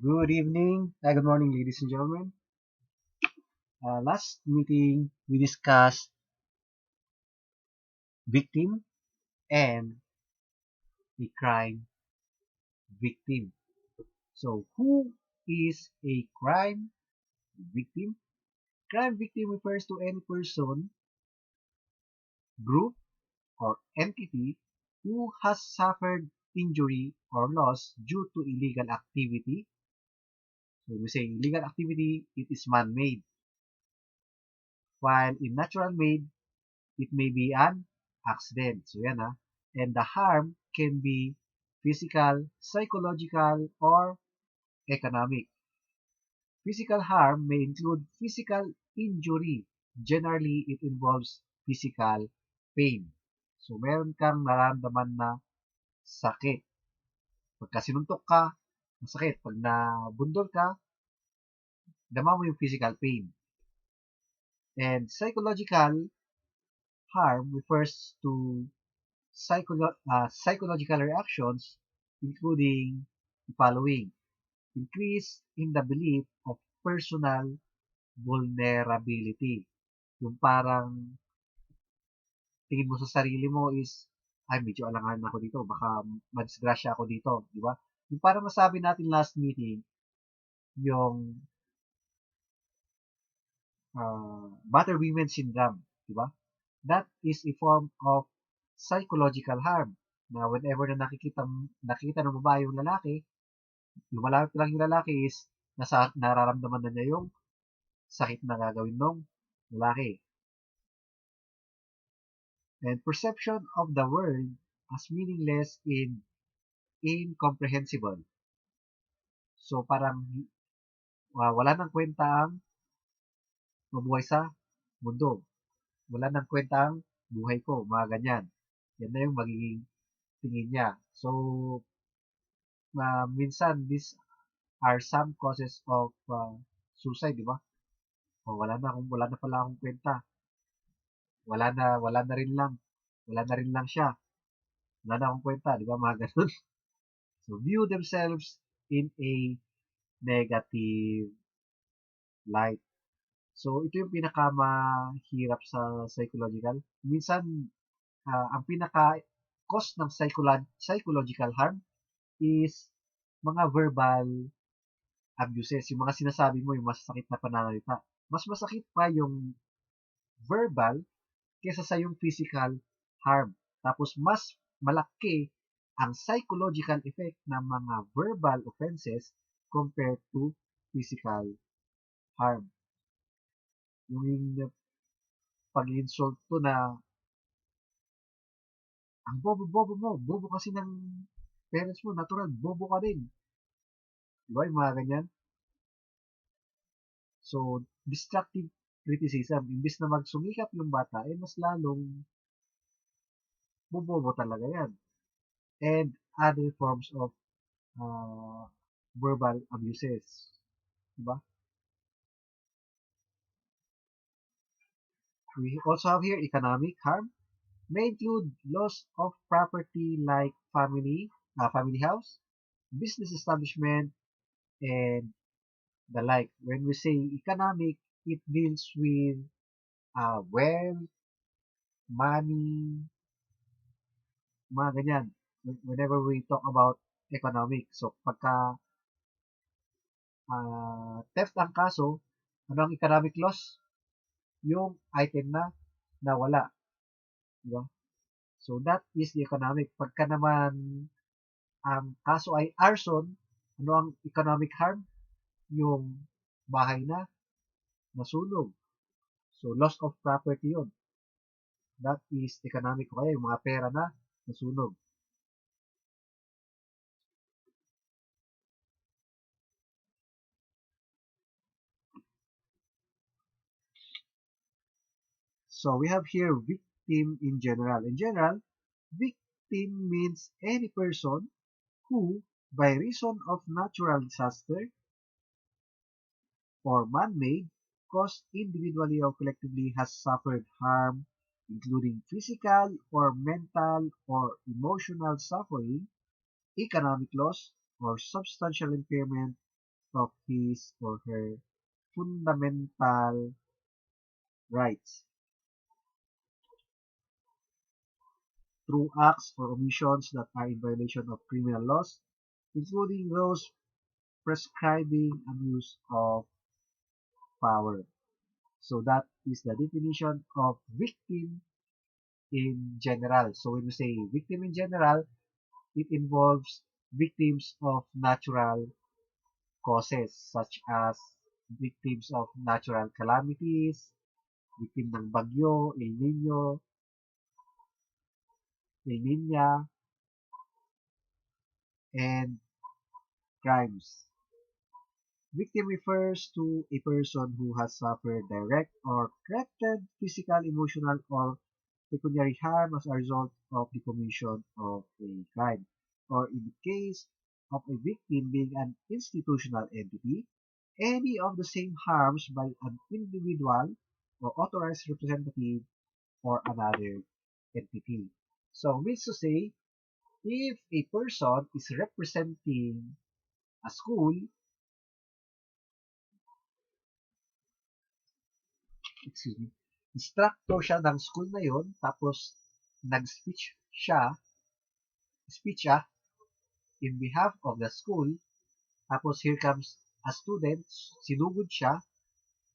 Good evening, good morning, ladies and gentlemen. Last meeting, we discussed victim and a crime victim. So, who is a crime victim? Crime victim refers to any person, group, or entity who has suffered injury or loss due to illegal activity. So, when we say illegal activity, it is man-made, while in natural made, it may be an accident. So yan ah. And the harm can be physical, psychological, or economic. Physical harm may include physical injury. Generally, it involves physical pain. So meron kang nararamdaman na sakit. Pagka sinuntok ka, masakit. Pag nabundol ka, dama mo yung physical pain. And psychological harm refers to psychological reactions, including the following: increase in the belief of personal vulnerability. Yung parang tingin mo sa sarili mo is, ay, medyo alangan ako dito, baka madisgrasya ako dito, di ba? Yung parang masabi natin last meeting, yung battered women syndrome, di ba? That is a form of psychological harm na whenever na nakita ng babae yung lalaki, lumalapit lang yung lalaki is nararamdaman na niya yung sakit na gagawin ng lalaki. And perception of the world as meaningless and incomprehensible. So parang wala nang kwenta ang mabuhay sa mundo. Wala nang kwenta ang buhay ko, mga ganyan. Yan na yung magiging tingin niya. So, minsan, these are some causes of suicide, di ba? O, wala na pala akong kwenta. Wala na rin lang siya. Wala na akong kwenta, di ba? Mga ganun. So, view themselves in a negative light. So, ito yung pinakamahirap sa psychological. Minsan, ang pinaka-cause ng psychological harm is mga verbal abuses. Yung mga sinasabi mo, yung masasakit na pananalita. Mas masakit pa yung verbal kesa sa yung physical harm. Tapos mas malaki ang psychological effect ng mga verbal offenses compared to physical harm. Yung pag-insult to na ang bobo-bobo mo, bobo kasi ng parents mo, natural, bobo ka din. Diba yung mga ganyan? So, destructive criticism, imbis na magsumikap yung bata, mas lalong bobobo talaga yan. And other forms of uh, verbal abuses. Diba? We also have here economic harm. May include loss of property like family house, business establishment, and the like. When we say economic, it deals with wealth, money, mga ganyan. Whenever we talk about economic. So, pagka theft ang kaso, ano ang economic loss? Yung item na nawala. Diba? So, that is the economic. Pagka naman ang kaso ay arson, ano ang economic harm? Yung bahay na nasunog. So, loss of property yun. That is economic. Kaya yung mga pera na nasunog. So, we have here victim in general. In general, victim means any person who, by reason of natural disaster or man-made, caused individually or collectively has suffered harm, including physical or mental or emotional suffering, economic loss, or substantial impairment of his or her fundamental rights through acts or omissions that are in violation of criminal laws, including those prescribing abuse of power. So that is the definition of victim in general. So when we say victim in general, it involves victims of natural causes such as victims of natural calamities, victim ng bagyo, El Niña, and crimes. Victim refers to a person who has suffered direct or threatened physical, emotional, or pecuniary harm as a result of the commission of a crime, or in the case of a victim being an institutional entity, any of the same harms by an individual or authorized representative or another entity. So, means to say, if a person is representing a school, excuse me, instructor siya ng school na yon, tapos nag-speech siya in behalf of the school, tapos here comes a student, sinugod siya,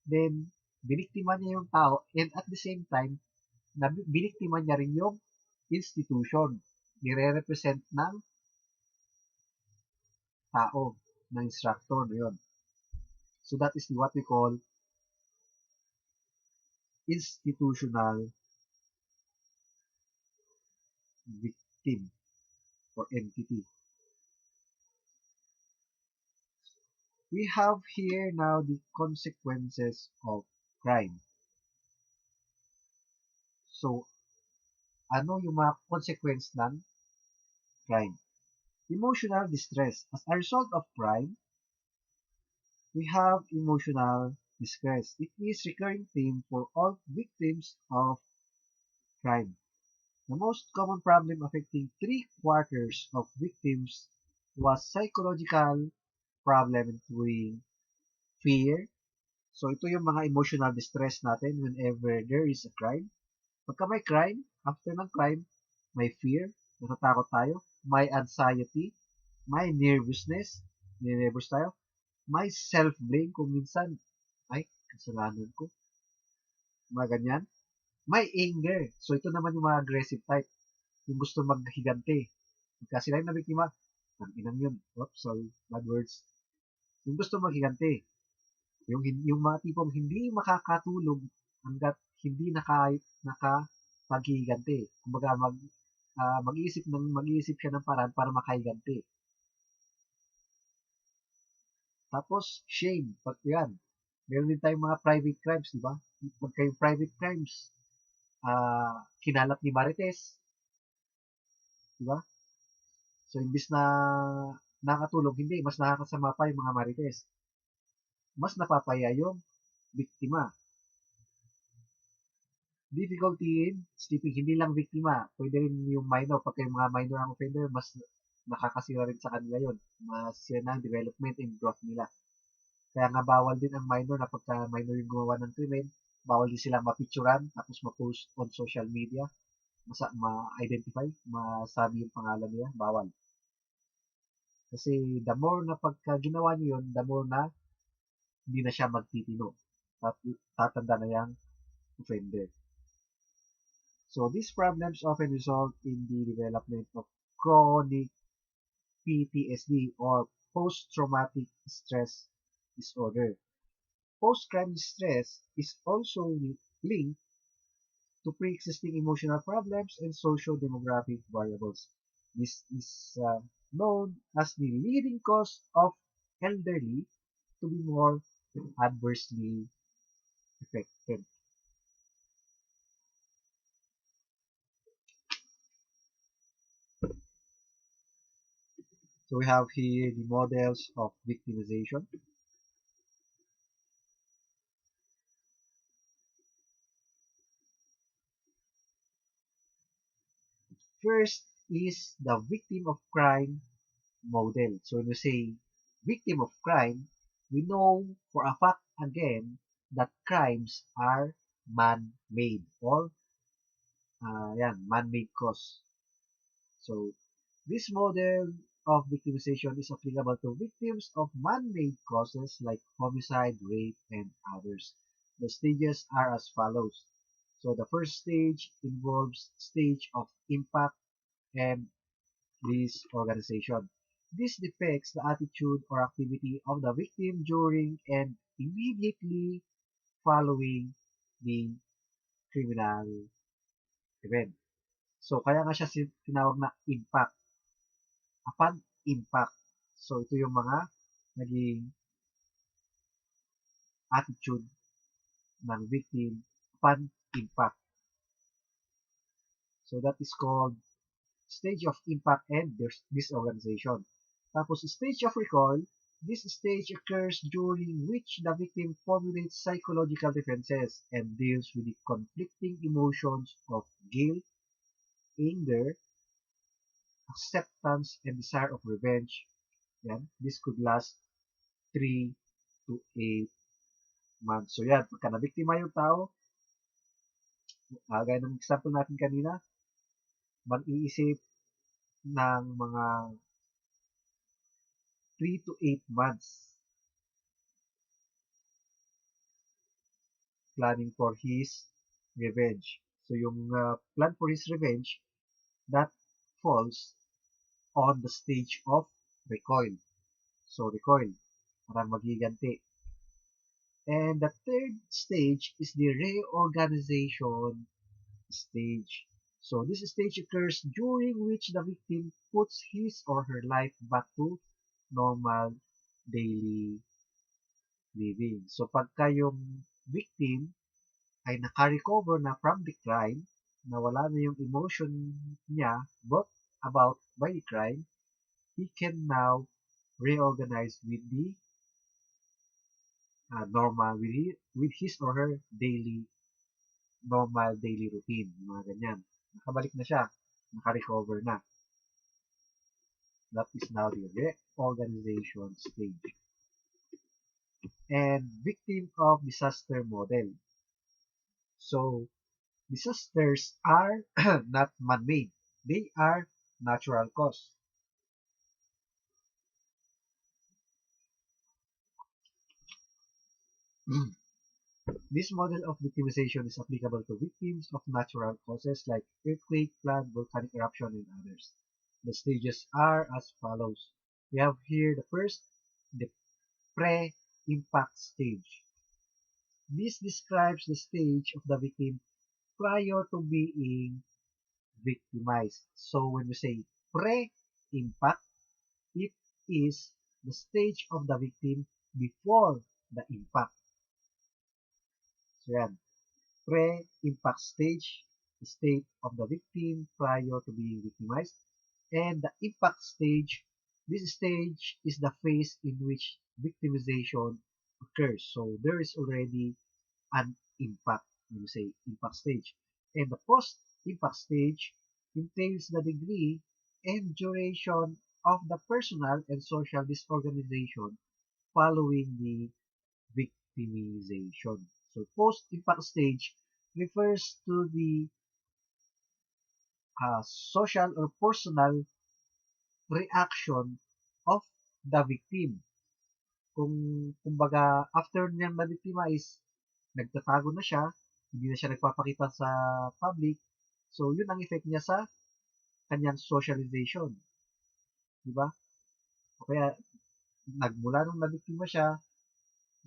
then biniktima niya yung tao, and at the same time, biniktima niya rin yung institution, nire-represent ng tao, ng instructor na yun. So that is what we call institutional victim or entity. We have here now the consequences of crime. So, ano yung mga consequence ng crime? Emotional distress. As a result of crime, we have emotional distress. It is recurring theme for all victims of crime. The most common problem affecting three-quarters of victims was psychological problem including fear. So, ito yung mga emotional distress natin whenever there is a crime. Pagka may crime, after ng crime, may fear, natatakot tayo, may anxiety, may nervousness, nervous tayo, may self-blame kung minsan, ay, kasalanan ko, mga ganyan. May anger. So, ito naman yung mga aggressive type. Yung gusto maghiganti. Pagka sila yung nabiktima, ang inang yun. Oops, sorry, bad words. Yung gusto maghiganti. Yung mga tipong hindi makakatulog hanggat hindi nakapaghiganti. Kumbaga, mag-iisip siya ng paraan para makahiganti. Tapos, shame. Pag yan, meron din tayong mga private crimes, di ba? Pag kayo private crimes, kinalat ni Marites, di ba? So, imbis na nakatulog, hindi, mas nakakasama pa yung mga Marites. Mas napapaya yung biktima. Difficulty in sleeping, hindi lang biktima, pwede rin yung minor. Pagka yung mga minor ang offender, mas nakakasira rin sa kanila yon. Masira na ang development and growth nila. Kaya nga bawal din ang minor na pagka minor yung gumawa ng krimen, bawal din sila mapicturan, tapos ma-post on social media, ma-identify, masabi yung pangalan niya, bawal. Kasi the more na pagka ginawa niyo yun, the more na hindi na siya magtitino. Tatanda na yung offender. So these problems often result in the development of chronic PTSD or post-traumatic stress disorder. Post-crime stress is also linked to pre-existing emotional problems and socio-demographic variables. This is known as the leading cause of elderly to be more adversely affected. So we have here the models of victimization. First is the victim of crime model. So when we say victim of crime, we know for a fact again that crimes are man-made or man-made cause. So this model of victimization is applicable to victims of man-made causes like homicide, rape, and others. The stages are as follows. So the first stage involves stage of impact and disorganization. This depicts the attitude or activity of the victim during and immediately following the criminal event. So kaya nga siya tinawag na impact. Upon impact. So ito yung mga naging attitude ng victim upon impact. So that is called stage of impact and disorganization. Tapos stage of recoil, this stage occurs during which the victim formulates psychological defenses and deals with the conflicting emotions of guilt, anger, acceptance, and desire of revenge. Yan. This could last 3 to 8 months. So yan, pagka nabiktima yung tao, gaya ng example natin kanina, mag-iisip ng mga 3 to 8 months planning for his revenge. So yung plan for his revenge, that falls on the stage of recoil. So recoil, parang magiganti. And the third stage is the reorganization stage. So this stage occurs during which the victim puts his or her life back to normal daily living. So pagka yung victim ay naka-recover na from the crime, nawala na yung emotion niya brought about by the crime, he can now reorganize with the with his or her normal daily routine, mga ganyan. Nakabalik na siya, naka-recover na. That is now the reorganization stage. And victim of disaster model. So, disasters are not man-made. They are natural cause. This model of victimization is applicable to victims of natural causes like earthquake, flood, volcanic eruption, and others. The stages are as follows. We have here the first, the pre-impact stage. This describes the stage of the victim prior to being victimized. So when we say pre-impact, it is the stage of the victim before the impact. So yan, pre-impact stage, the state of the victim prior to being victimized. And the impact stage, this stage is the phase in which victimization occurs. So there is already an impact when we say impact stage. And the post-impact stage entails the degree and duration of the personal and social disorganization following the victimization. So post-impact stage refers to the social or personal reaction of the victim. Kung kumbaga after niyang na-victimize, nagtatago na siya, hindi na siya nagpapakita sa public. So yun ang effect niya sa kanyang socialization. Di ba? O kaya nagmula nung nabiktima siya,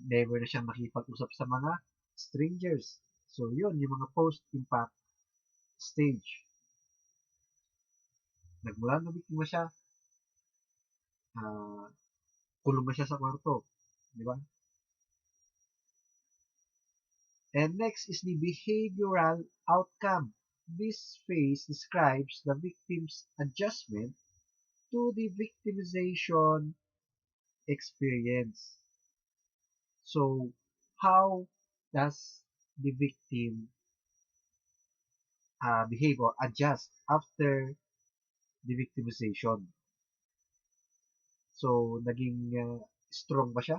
never na siyang makipag-usap sa mga strangers. So yun, yung mga post-impact stage. Nagmula nung nabiktima siya, kulong na siya sa kwarto. Di ba? And next is the behavioral outcome. This phase describes the victim's adjustment to the victimization experience. So, how does the victim behave or adjust after the victimization? So, naging strong ba siya?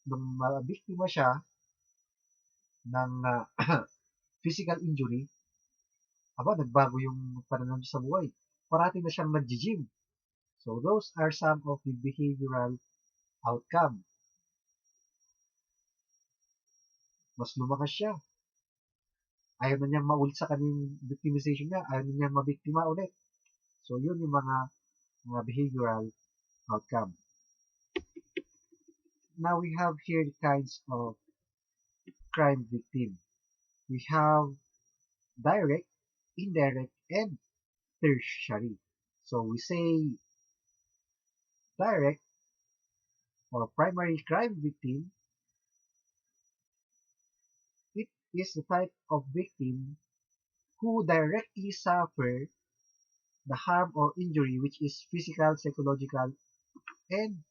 nung mabiktima siya ng physical injury, nagbago yung pananaw niya sa buhay. Parati na siyang nag-gym. So those are some of the behavioral outcome. Mas lumakas siya. Ayaw na niyang maulit sa kanyang victimization niya. Ayaw na niyang mabiktima ulit. So yun yung mga behavioral outcome. Now we have here the kinds of crime victim. We have direct, indirect, and tertiary. So we say direct or primary crime victim, it is the type of victim who directly suffer the harm or injury which is physical, psychological, and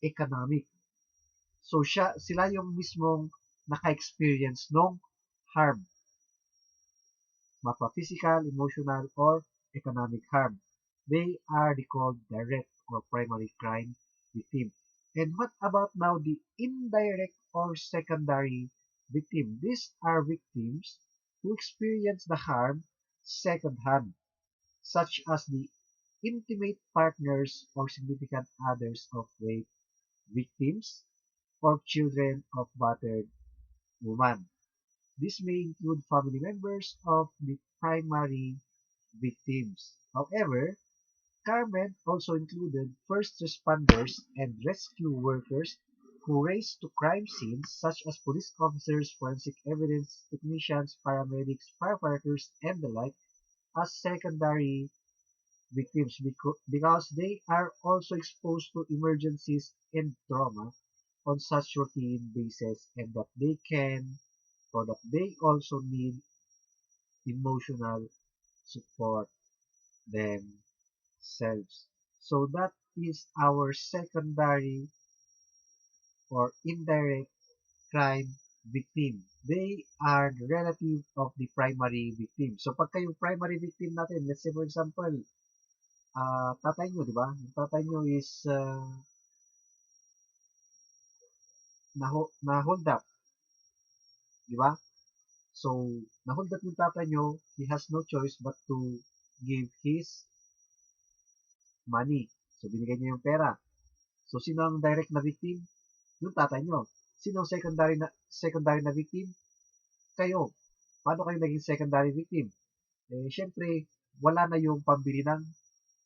economic. So sila yung mismong naka-experience ng harm, mapa-physical, emotional, or economic harm. They are called direct or primary crime victim. And what about now the indirect or secondary victim? These are victims who experience the harm secondhand, such as the intimate partners or significant others of rape victims or children of battered women. This may include family members of the primary victims. However, Carmen also included first responders and rescue workers who race to crime scenes such as police officers, forensic evidence technicians, paramedics, firefighters, and the like as secondary victims because they are also exposed to emergencies and trauma on such routine basis and that they can or that they also need emotional support themselves. So that is our secondary or indirect crime victim. They are the relative of the primary victim. So pagka yung primary victim natin, let's say for example, tatay nyo, di ba? Yung tatay nyo is na-hold up, di ba? So, na-hold up yung tatay nyo, he has no choice but to give his money. So, binigay niya yung pera. So, sino ang direct na victim? Yung tatay nyo. Sino ang secondary na victim? Kayo. Paano kayo naging secondary victim? Syempre, wala na yung pambili ng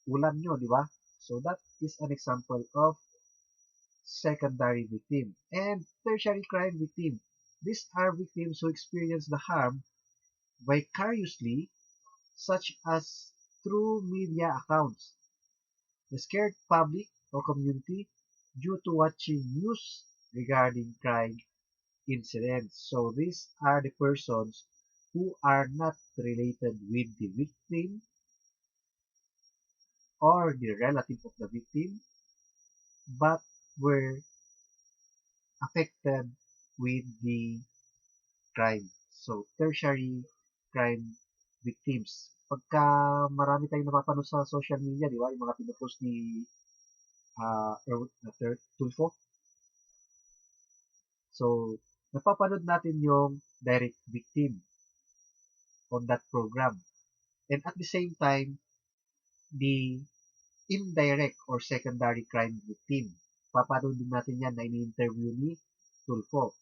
ulam nyo, di ba? So, that is an example of secondary victim. And tertiary crime victim. These are victims who experience the harm vicariously, such as through media accounts, the scared public or community due to watching news regarding crime incidents. So these are the persons who are not related with the victim or the relative of the victim, but were affected with the crime. So tertiary crime victims. Pagka marami tayong napapanood sa social media, di ba? Yung mga pinupost ni Tulfo. So, napapanood natin yung direct victim on that program. And at the same time, the indirect or secondary crime victim. Papanood din natin yan na ini-interview ni Tulfo.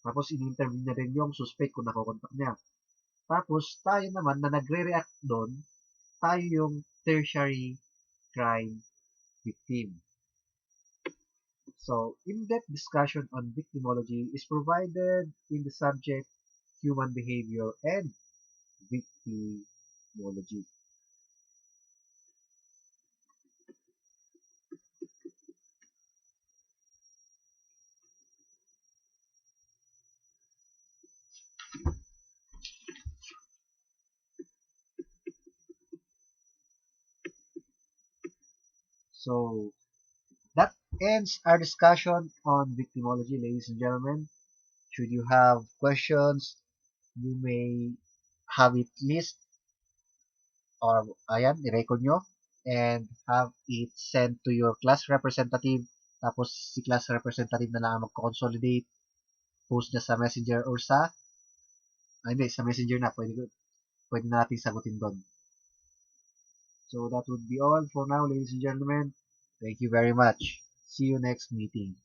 Tapos ini-interview na rin yung suspect kung nakokontak niya. Tapos tayo naman na nagre-react doon, tayo yung tertiary crime victim. So, in-depth discussion on victimology is provided in the subject human behavior and victimology. So, that ends our discussion on victimology, ladies and gentlemen. Should you have questions, you may have it list or ayan, i-record nyo and have it sent to your class representative Tapos si class representative na lang ang magko-consolidate, post niya sa Messenger or hindi, sa Messenger na. Pwede na natin sagutin doon. So that would be all for now, ladies and gentlemen. Thank you very much. See you next meeting.